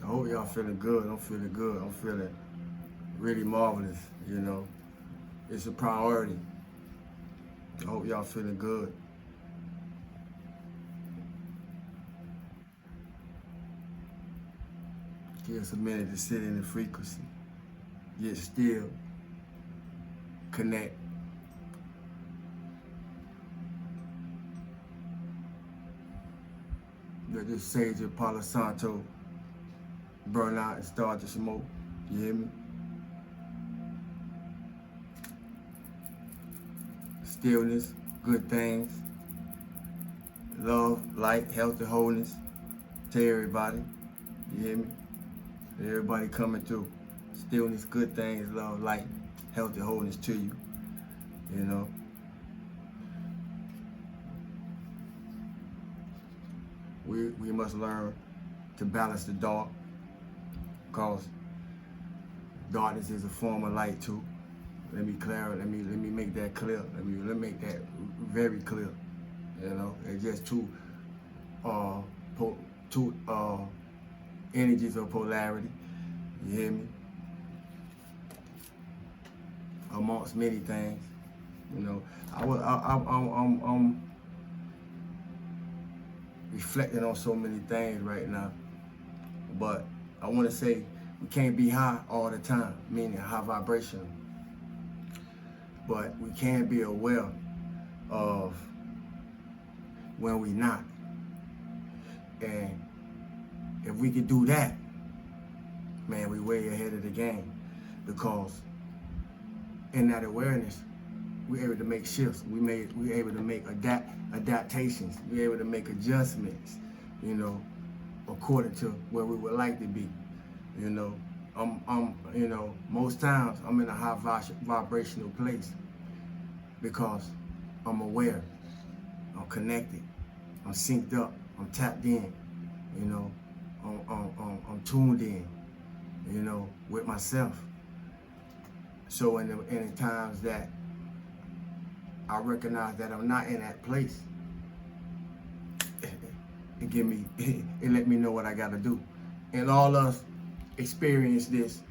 I hope y'all feeling good. I'm feeling good. I'm feeling really marvelous, you know. It's a priority. I hope y'all feeling good. Give us a minute to sit in the frequency. Get still. Connect. Let this sage of Palo Santo burn out and start to smoke. You hear me? Stillness, good things, love, light, health, and wholeness to everybody. You hear me? Everybody coming through. Stillness, good things, love, light, health, and wholeness to you. You know? We must learn to balance the dark, because darkness is a form of light too. Let me make that clear. Let me make that very clear. You know, it's just two energies of polarity. You hear me? Amongst many things. You know, I'm reflecting on so many things right now, but I want to say we can't be high all the time, meaning high vibrational. But we can be aware of when we're not. And if we could do that, man, we way ahead of the game. Because in that awareness, we're able to make shifts. We're able to make adaptations. We're able to make adjustments, you know, according to where we would like to be. You know, you know, most times I'm in a high vibrational place because I'm aware, I'm connected, I'm synced up, I'm tapped in, you know, I'm tuned in, you know, with myself. So in the times that I recognize that I'm not in that place, it let me know what I gotta do. And all us experience this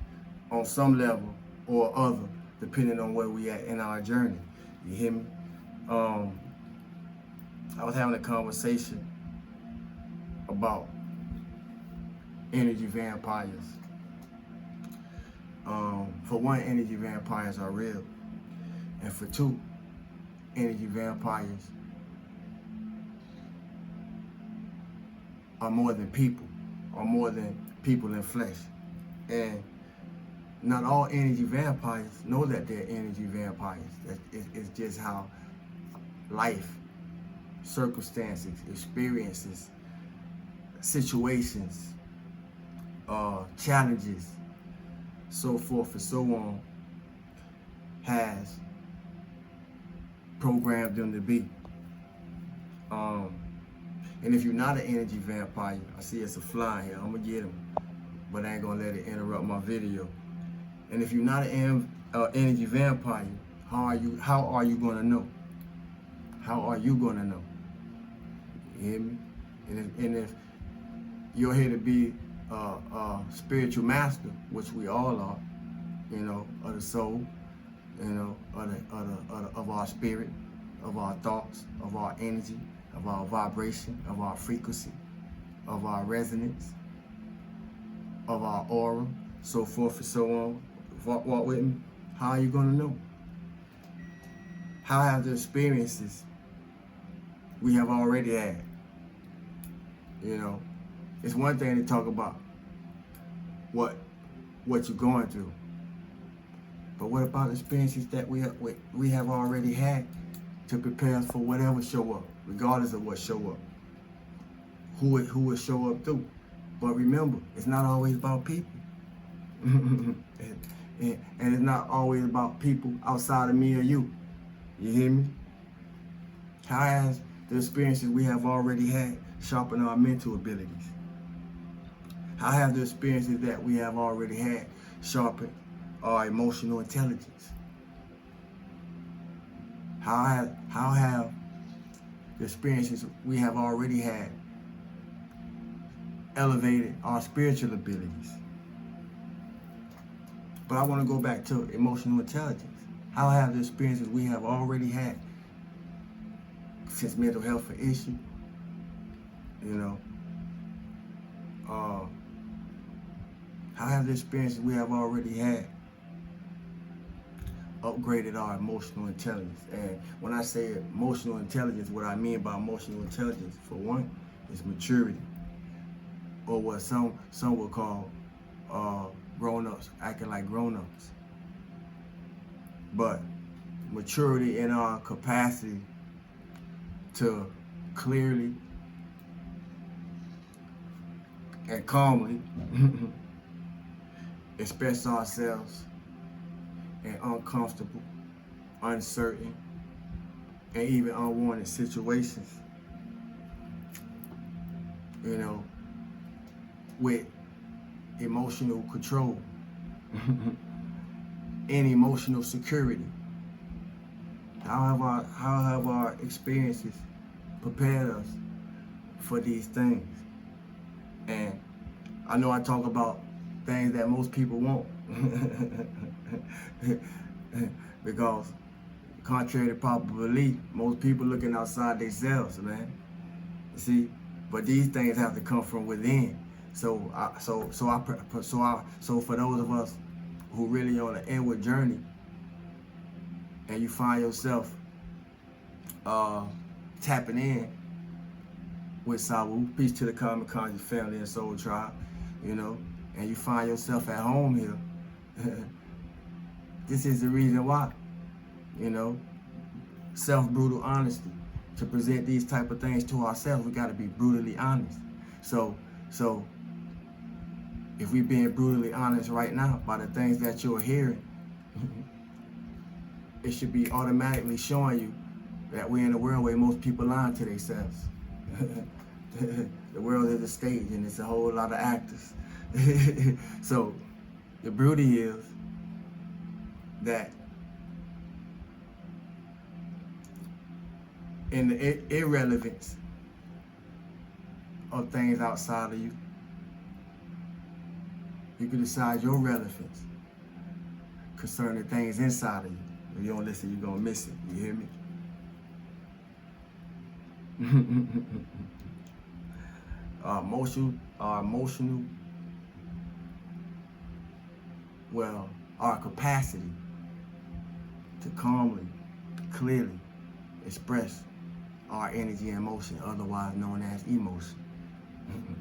on some level or other, depending on where we at in our journey. You hear me? I was having a conversation about energy vampires. For one, energy vampires are real. And for two, energy vampires are more than people, or more than people in flesh. And not all energy vampires know that they're energy vampires. It's just how life, circumstances, experiences, situations, challenges, so forth and so on, has programmed them to be. And if you're not an energy vampire, I see it's a fly here, I'm gonna get him, but I ain't gonna let it interrupt my video. And if you're not an energy vampire, how are you gonna know? How are you gonna know? You hear me? And if you're here to be a spiritual master, which we all are, you know, of the soul, you know, of our spirit, of our thoughts, of our energy, of our vibration, of our frequency, of our resonance, of our aura, so forth and so on. Walk with me. How are you gonna know? How have the experiences we have already had? You know, it's one thing to talk about what you're going through, but what about experiences that we have already had to prepare us for whatever show up, regardless of what show up, who will show up through? But remember, it's not always about people. and it's not always about people outside of me or you. You hear me? How has the experiences we have already had sharpened our mental abilities? How have the experiences that we have already had sharpened our emotional intelligence? How have the experiences we have already had elevated our spiritual abilities. But I want to go back to emotional intelligence. How have the experiences we have already had since mental health an issue, you know, how have the experiences we have already had upgraded our emotional intelligence? And when I say emotional intelligence, what I mean by emotional intelligence, for one, is maturity, or what some would call grown-ups, acting like grown-ups. But maturity in our capacity to clearly and calmly express ourselves in uncomfortable, uncertain, and even unwanted situations, you know, with emotional control and emotional security. How have our experiences prepared us for these things? And I know I talk about things that most people won't because contrary to popular belief, most people looking outside themselves, man. See, but these things have to come from within. So for those of us who really on an inward journey, and you find yourself tapping in with Sawu, peace to the Kamikaze family and soul tribe, you know, and you find yourself at home here, this is the reason why, you know, self-brutal honesty. To present these type of things to ourselves, we got to be brutally honest. So if we're being brutally honest right now by the things that you're hearing, it should be automatically showing you that we're in a world where most people lying to themselves. The world is a stage and it's a whole lot of actors. So the beauty is that in the irrelevance of things outside of you, you can decide your relevance concerning things inside of you. If you don't listen, you're gonna miss it. You hear me? Our capacity to calmly, clearly express our energy and emotion, otherwise known as emotion.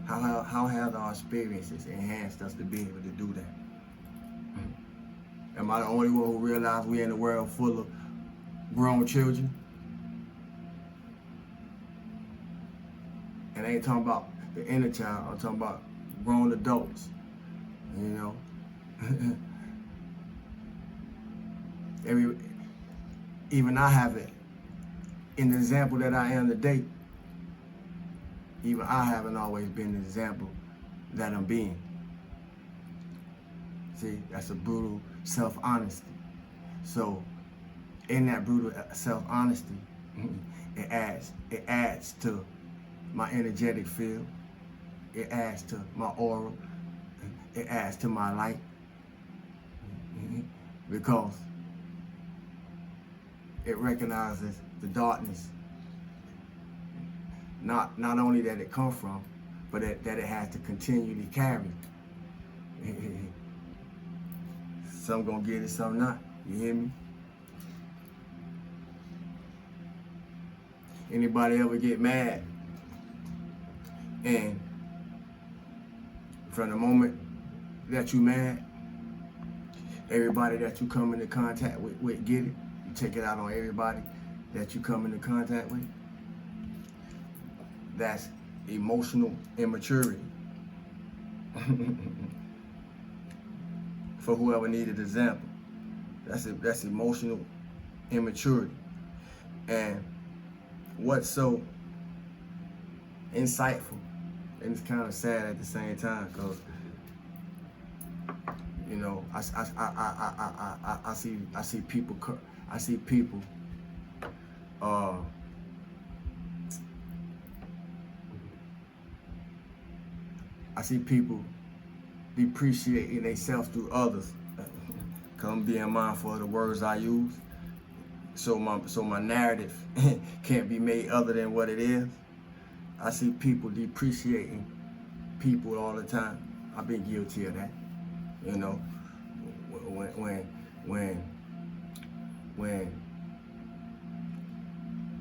How have our experiences enhanced us to be able to do that? Am I the only one who realized we're in a world full of grown children? And I ain't talking about the inner child, I'm talking about grown adults, you know? Even I have it. In the example that I am today, even I haven't always been the example that I'm being. See, that's a brutal self-honesty. So in that brutal self-honesty, it adds to my energetic field, it adds to my aura, it adds to my light, because it recognizes the darkness, not only that it come from, but that it has to continually carry. Some gonna get it, some not. You hear me? Anybody ever get mad? And from the moment that you mad, everybody that you come into contact with get it. You take it out on everybody that you come into contact with. That's emotional immaturity. For whoever needed an example, that's emotional immaturity. And what's so insightful, and it's kind of sad at the same time, because you know I see people I see people depreciating themselves through others. Cause I'm being mindful of the words I use. So my narrative can't be made other than what it is. I see people depreciating people all the time. I've been guilty of that. You know, when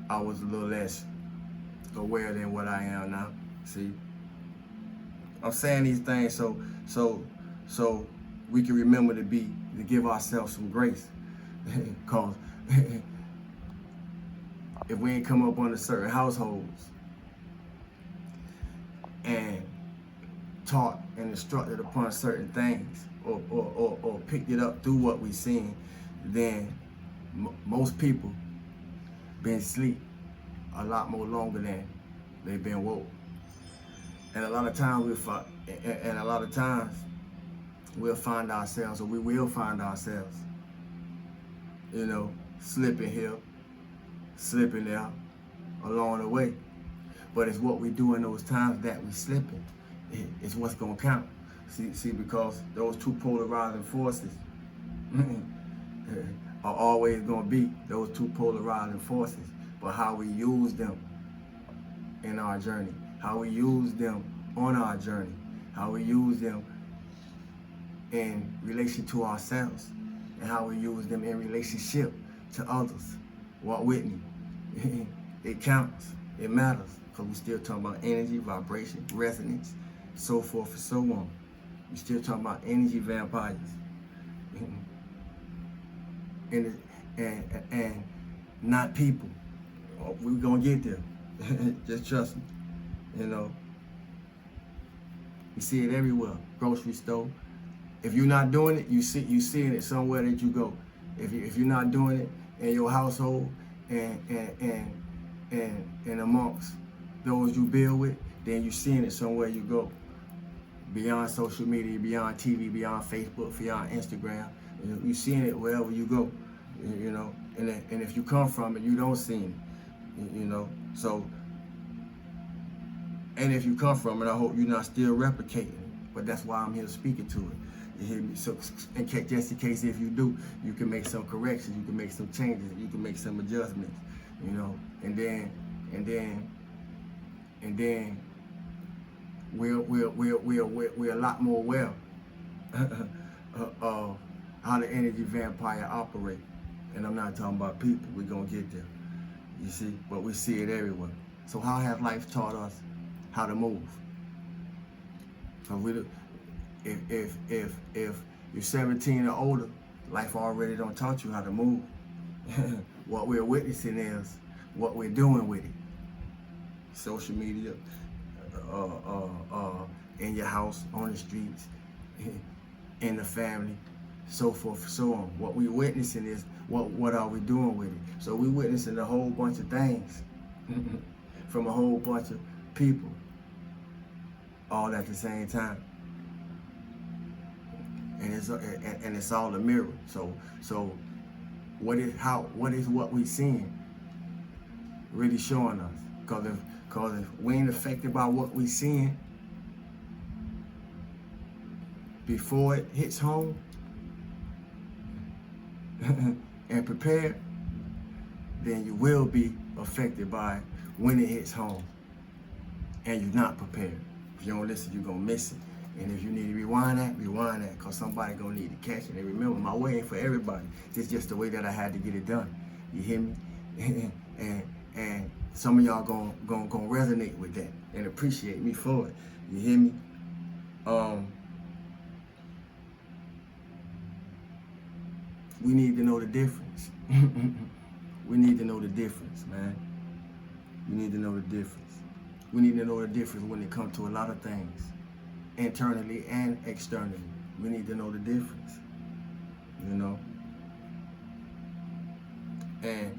I was a little less aware than what I am now. See, I'm saying these things so we can remember to give ourselves some grace. Cause if we ain't come up under certain households and taught and instructed upon certain things, or picked it up through what we seen, then most people been asleep a lot more longer than they've been woke. And a lot of times we'll find ourselves, or we will find ourselves, you know, slipping here, slipping there, along the way. But it's what we do in those times that we slipping. It's what's gonna count. See, because those two polarizing forces are always gonna be those two polarizing forces. But how we use them in our journey, how we use them on our journey, how we use them in relation to ourselves, and how we use them in relationship to others. Walt Whitney, it counts, it matters, because we're still talking about energy, vibration, resonance, so forth and so on. We're still talking about energy vampires. And not people. We're gonna get there. Just trust me. You know, you see it everywhere. Grocery store. If you're not doing it, you seeing it somewhere that you go. If you're not doing it in your household and amongst those you build with, then you're seeing it somewhere you go. Beyond social media, beyond TV, beyond Facebook, beyond Instagram, you're seeing it wherever you go. You know, and if you come from it, you don't see it. You know, so, and if you come from it, I hope you're not still replicating it. But that's why I'm here speaking to it. You hear me? So, just in case if you do, you can make some corrections, you can make some changes, you can make some adjustments. You know, and then we're a lot more aware of how the energy vampire operate. And I'm not talking about people. We're gonna get there. You see, but we see it everywhere. So how has life taught us how to move? So if you're 17 or older, life already done taught you how to move. What we're witnessing is what we're doing with it. Social media, in your house, on the streets, in the family, so forth, so on. What we're witnessing is what are we doing with it? So we're witnessing a whole bunch of things from a whole bunch of people, all at the same time. And it's all a mirror. So what is what we seeing really showing us? Because if we ain't affected by what we seeing before it hits home and prepared, then you will be affected by it when it hits home and you're not prepared. If you don't listen, you're gonna miss it. And if you need to rewind that, because somebody gonna need to catch it. And remember, my way ain't for everybody. It's just the way that I had to get it done. You hear me? and some of y'all gonna resonate with that and appreciate me for it. You hear me? We need to know the difference. We need to know the difference, man. We need to know the difference. We need to know the difference when it comes to a lot of things, internally and externally. We need to know the difference, you know? And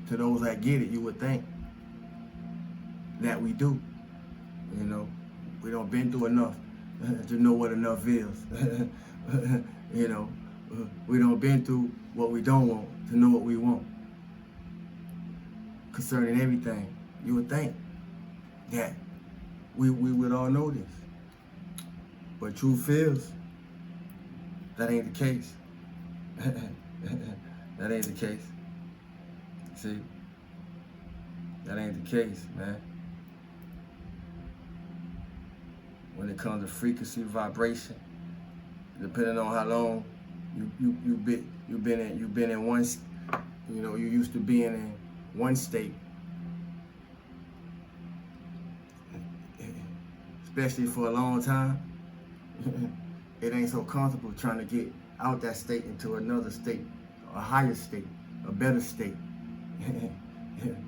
to those that get it, you would think that we do, you know? We don't been through enough to know what enough is. You know, we don't been through what we don't want to know what we want. Concerning everything, you would think that we would all know this. But truth is, that ain't the case. That ain't the case. See? That ain't the case, man. When it comes to frequency, vibration, depending on how long you've been in one, you used to being in one state, especially for a long time. It ain't so comfortable trying to get out that state into another state, a higher state, a better state.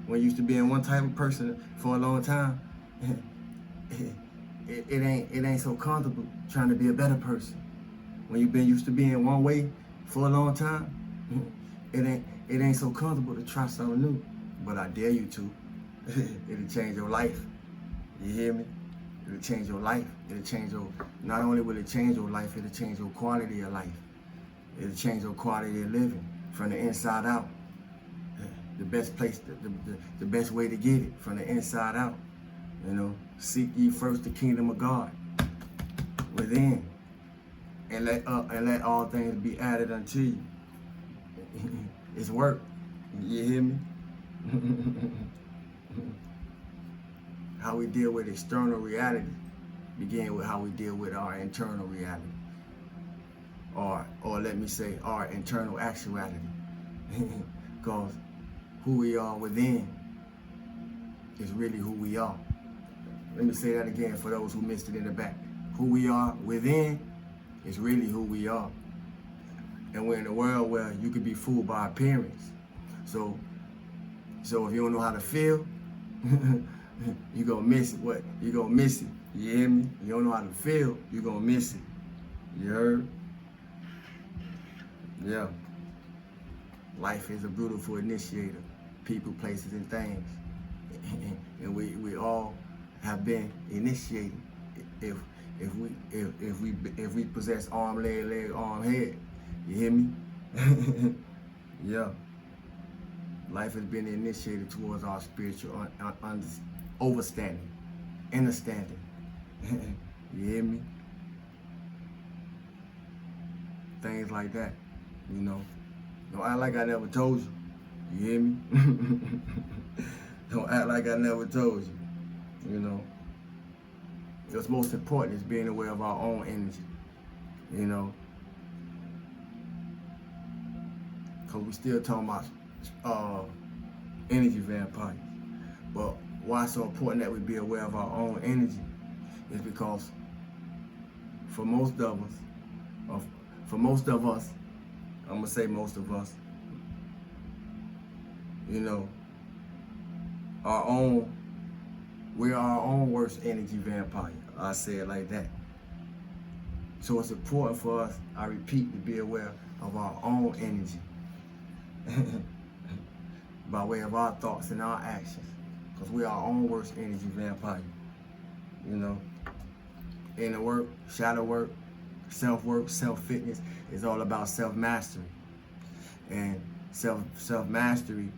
When you used to be in one type of person for a long time, it ain't so comfortable trying to be a better person. When you've been used to being one way for a long time, it ain't so comfortable to try something new. But I dare you to. It'll change your life. You hear me? It'll change your life. It'll change your, not only will it change your life, it'll change your quality of life. It'll change your quality of living from the inside out. The best place, the best way to get it, from the inside out. Seek ye first the kingdom of God within, and let all things be added unto you. It's work. You hear me? How we deal with external reality begin with how we deal with our internal reality, or let me say our internal actuality. Because who we are within is really who we are. Let me say that again for those who missed it in the back. Who we are within is really who we are. And we're in a world where you could be fooled by appearance. So if you don't know how to feel, you're gonna miss it. What? You're gonna miss it. You hear me? You don't know how to feel, you're gonna miss it. You heard? Yeah. Life is a beautiful initiator. People, places, and things. And we all have been initiated. If we possess arm, leg, arm, head. You hear me? Yeah. Life has been initiated towards our spiritual understanding, understanding. You hear me? Things like that, Don't act like I never told you. You hear me? Don't act like I never told you. What's most important is being aware of our own energy. Because we still talking about energy vampires. But why it's so important that we be aware of our own energy is because for most of us, I'm gonna say most of us, we're our own worst energy vampire. I say it like that. So it's important for us, I repeat, to be aware of our own energy by way of our thoughts and our actions, because we're our own worst energy vampire. Inner work, shadow work, self-work, self-fitness is all about self-mastery. And self-mastery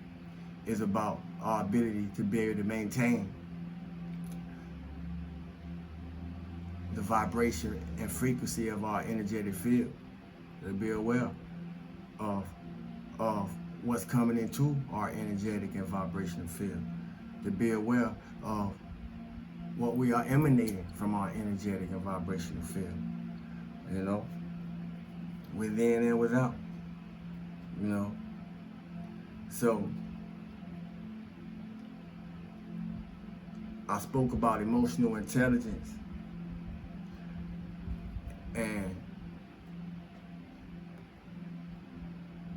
is about our ability to be able to maintain the vibration and frequency of our energetic field, to be aware of what's coming into our energetic and vibrational field, to be aware of what we are emanating from our energetic and vibrational field, within and without, So I spoke about emotional intelligence and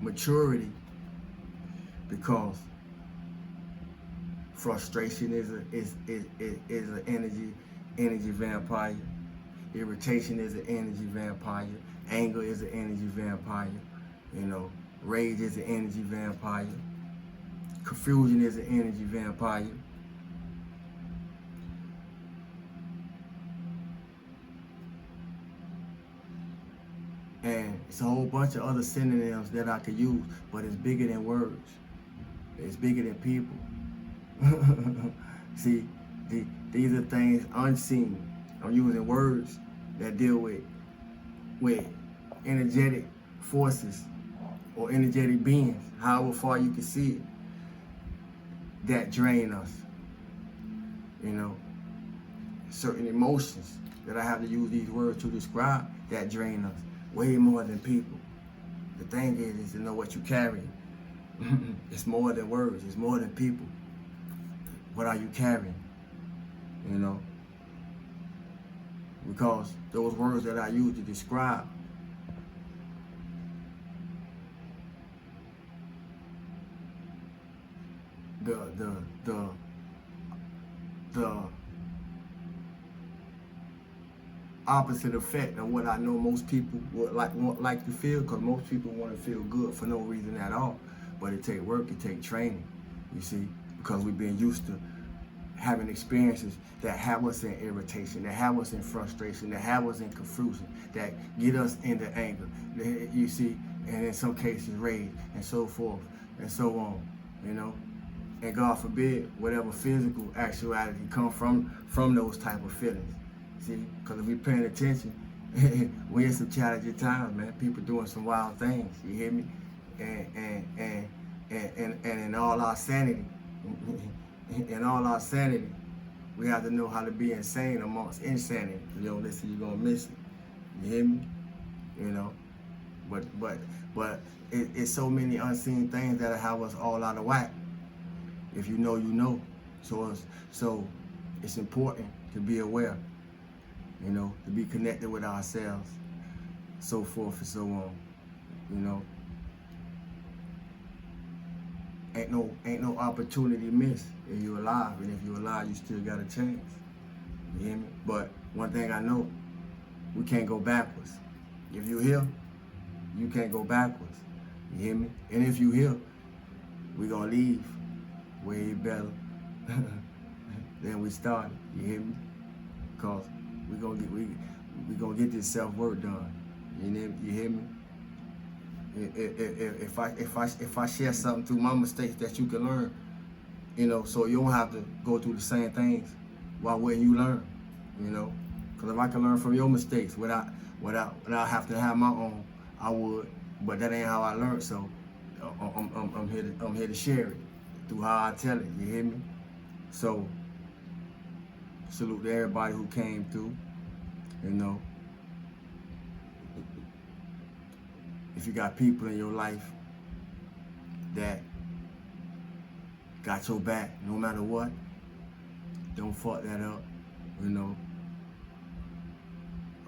maturity, because frustration is an energy vampire. Irritation is an energy vampire. Anger is an energy vampire. Rage is an energy vampire. Confusion is an energy vampire. And it's a whole bunch of other synonyms that I could use, but it's bigger than words. It's bigger than people. See, These are things unseen. I'm using words that deal with energetic forces or energetic beings, however far you can see it, that drain us. You know, certain emotions that I have to use these words to describe that drain us way more than people. The thing is to know what you carry. It's more than words. It's more than people. What are you carrying? You know, because those words that I use to describe the opposite effect of what I know most people would like to feel, because most people want to feel good for no reason at all. But it take work, it take training, you see, because we've been used to having experiences that have us in irritation, that have us in frustration, that have us in confusion, that get us into anger, you see, and in some cases rage, and so forth, and so on, you know. And God forbid, whatever physical actuality come from those type of feelings. See, because if we're paying attention, we're in some challenging times, man. People doing some wild things, you hear me? And in all our sanity, we have to know how to be insane amongst insanity. If you don't listen, you're gonna miss it. You hear me? You know? But it's so many unseen things that have us all out of whack. If you know, you know. So it's important to be aware, you know, to be connected with ourselves, so forth and so on, you know. Ain't no opportunity missed if you're alive, and if you're alive, you still got a chance. You hear me? But one thing I know, we can't go backwards. If you're here, you can't go backwards. You hear me? And if you're here, we're gonna leave way better than we started. You hear me? Cause we gonna get this self-work done. You hear me? If I share something through my mistakes that you can learn, you know, so you don't have to go through the same things, why wouldn't you learn? You know, because if I can learn from your mistakes without having to have my own, I would. But that ain't how I learned. So I'm here to share it through how I tell it. You hear me? So salute to everybody who came through. You know, if you got people in your life that got your back no matter what, don't fuck that up. You know,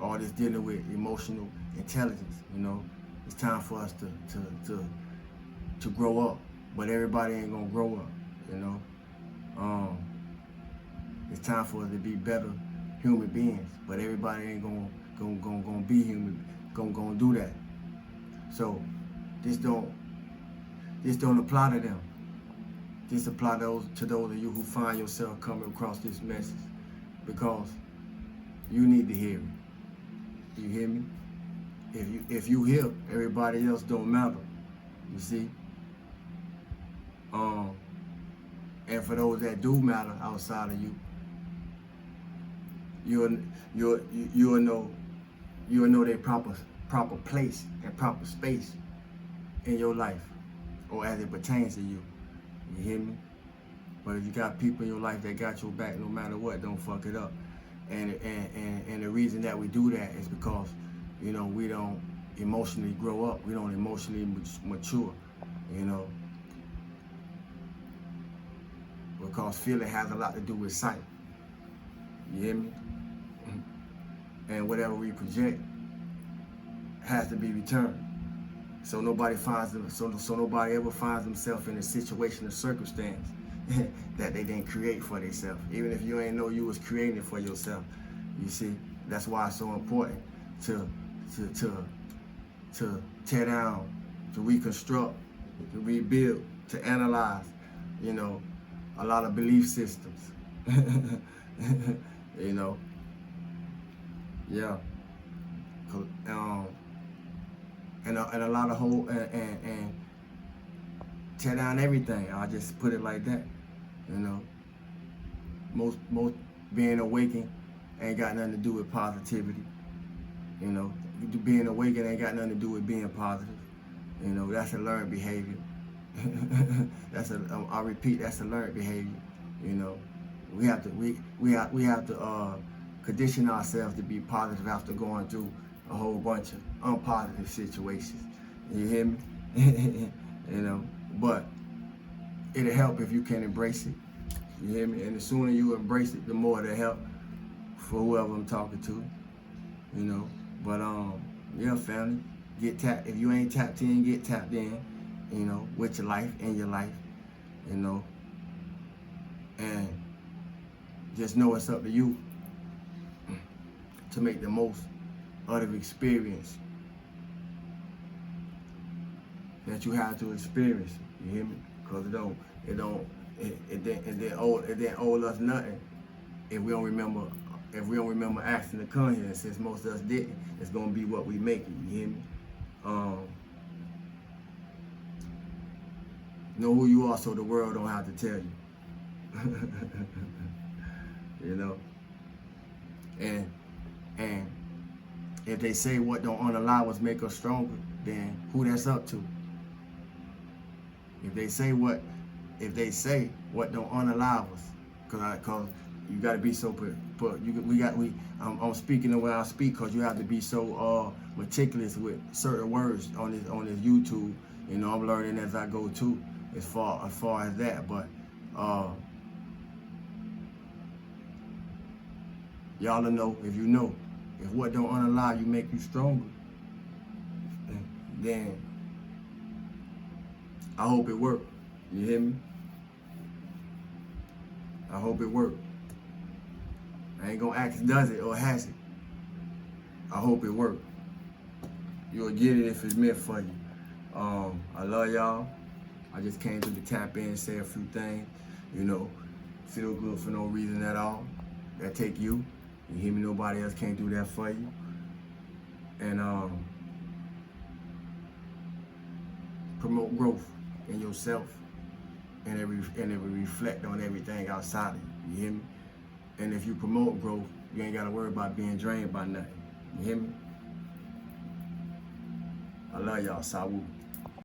all this dealing with emotional intelligence. You know, it's time for us to grow up, but everybody ain't gonna grow up. You know, it's time for us to be better human beings, but everybody ain't gonna be human, gonna do that. So this don't apply to them. This apply to those of you who find yourself coming across this message, because you need to hear it. You hear me? If you hear, everybody else don't matter. You see? And for those that do matter outside of you, you'll know their proper place and proper space in your life, or as it pertains to you. You hear me? But if you got people in your life that got your back no matter what, don't fuck it up. And the reason that we do that is because, you know, we don't emotionally grow up. We don't emotionally mature, you know. Because feeling has a lot to do with sight. You hear me? And whatever we project has to be returned. So nobody ever finds themselves in a situation or circumstance that they didn't create for themselves. Even if you ain't know you was creating it for yourself. You see, that's why it's so important to tear down, to reconstruct, to rebuild, to analyze, you know, a lot of belief systems. You know, yeah. And a lot of whole and tear down everything. I'll just put it like that, you know. most being awakened ain't got nothing to do with positivity. You know, being awakened ain't got nothing to do with being positive. You know, that's a learned behavior. I repeat, that's a learned behavior. You know, we have to condition ourselves to be positive after going through a whole bunch of unpositive situations. You hear me? You know, but it'll help if you can embrace it. You hear me? And the sooner you embrace it, the more it'll help for whoever I'm talking to. You know, but yeah, family, get tapped. If you ain't tapped in, get tapped in. You know, with your life, in your life. You know, and just know it's up to you to make the most out of experience that you have to experience. You hear me? Because it didn't owe us nothing if we don't remember asking to come here. And since most of us didn't, it's gonna be what we make it. You hear me? Know who you are so the world don't have to tell you. You know? And if they say what don't unallow us make us stronger, then who that's up to? If they say what don't unallow us, cause you gotta be so I'm speaking the way I speak, cause you have to be so meticulous with certain words on this YouTube. You know, I'm learning as I go too, as far as that. But y'all will know if you know. If what don't unallow you make you stronger, then I hope it works. You hear me? I hope it works. I ain't gonna ask does it or has it. I hope it works. You'll get it if it's meant for you. I love y'all. I just came to the tap in and say a few things. You know, feel good for no reason at all. That take you. You hear me? Nobody else can't do that for you. And promote growth in yourself, and it will reflect on everything outside of you. You hear me? And if you promote growth, you ain't gotta worry about being drained by nothing. You hear me? I love y'all. Salud.